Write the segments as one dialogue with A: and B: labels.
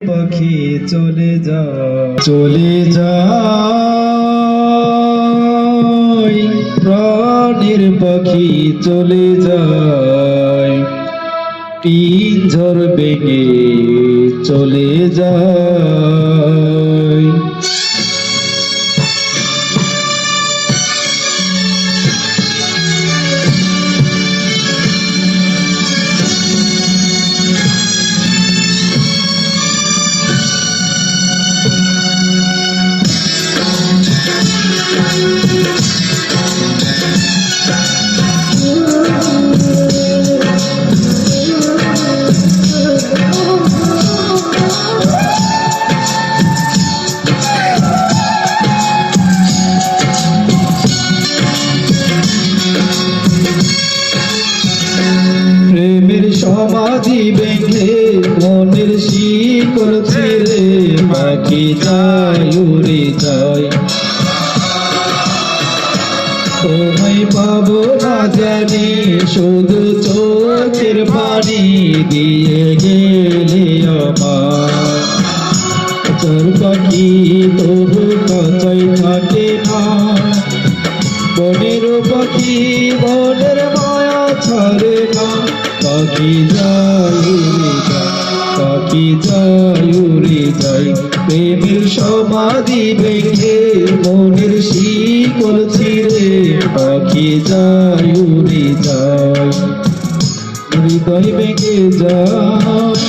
A: পাখি চলে যায় প্রাণের পাখি চলে যায় পিঞ্জর বেগে চলে যায় সমাধি ভেঙে মনের শিকল ছিঁড়ে পাখি যায় উড়ে যায় তোমায় পাবো না জানি শুধু চোখের পানি দিয়ে গেলে আমার তোর পাখি তবু কাছাই থাকে না বনের পাখি বনের মায়া ছাড়ে না পাখি যায় উড়ে যায় প্রেমের সমাধি ভেঙে মনের শিকল ছিঁড়ে পাখি যায় উড়ে যায় হৃদয় ভেঙে যায়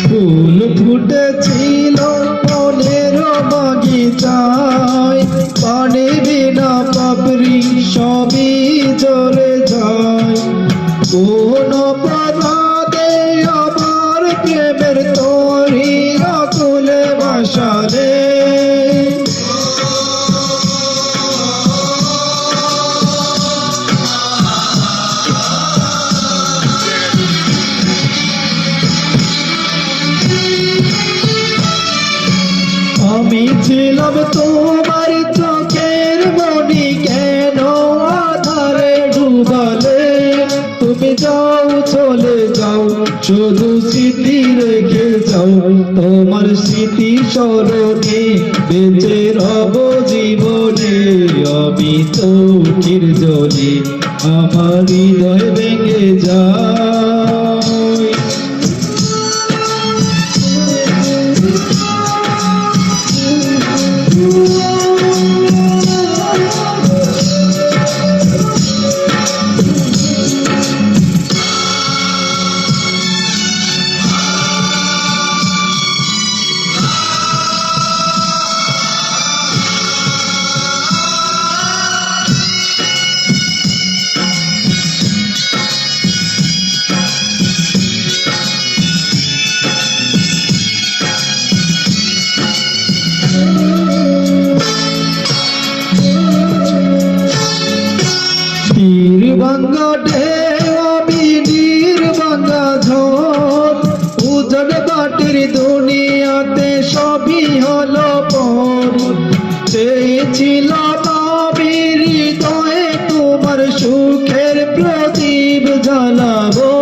A: ফুল ফুটেছিল মনের বাগিচায় পানি বিনা পাপড়ি সবই ঝরে যায় কোন পরাদে আমার প্রেমের তরি আকুলে ভাসালে আমি ছিলাম তোমার চোখের মনি কেন আধারে ডুবালে তুমি যাও চলে যাও শুধু স্মৃতি রেখে যাও তোমার স্মৃতি স্মরণে বেঁচে রব জীবনে আমি চোখের জলে আমার হৃদয় ভেঙে যায় ভাঙ্গা ঢেউ আমি নীর ভাঙ্গা ঝড় উজল বাটির দুনিয়াতে সবই হলো পর চেয়েছিলাম আমি হৃদয়ে তোমার সুখের প্রদীপ জ্বালাবো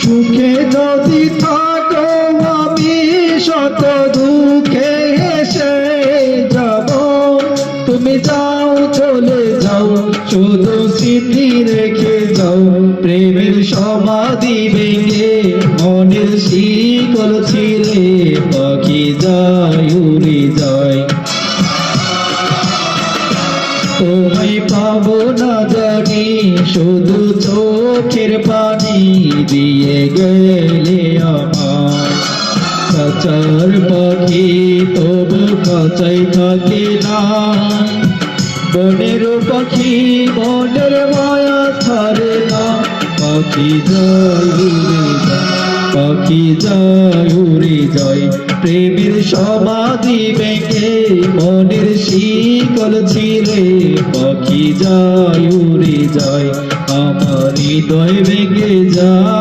A: সুখে যদি থাকো আমি শত দুঃখে হেসে যাব তুমি যাও চলে যাও শুধু স্মৃতি রেখে যাও প্রেমের সমাধি ভেঙে মনের শিকল ছিঁড়ে পাখি যায় উড়ে যায় পাবো না জানি, শুধু চোখের পানি দিয়ে গেলে আমার। খাঁচার পাখি তবু খাঁচাই থাকে না, বনের পাখি মনের মায়া ছাড়ে না। পাখি যায় উড়ে যায়, পাখি যায় উড়ে যায়, প্রেমের সমাধি ভেঙে মনের শিকল ছিঁড়ে। পাখি যায় উড়ে যায়, আমার হৃদয় ভেঙে যায়।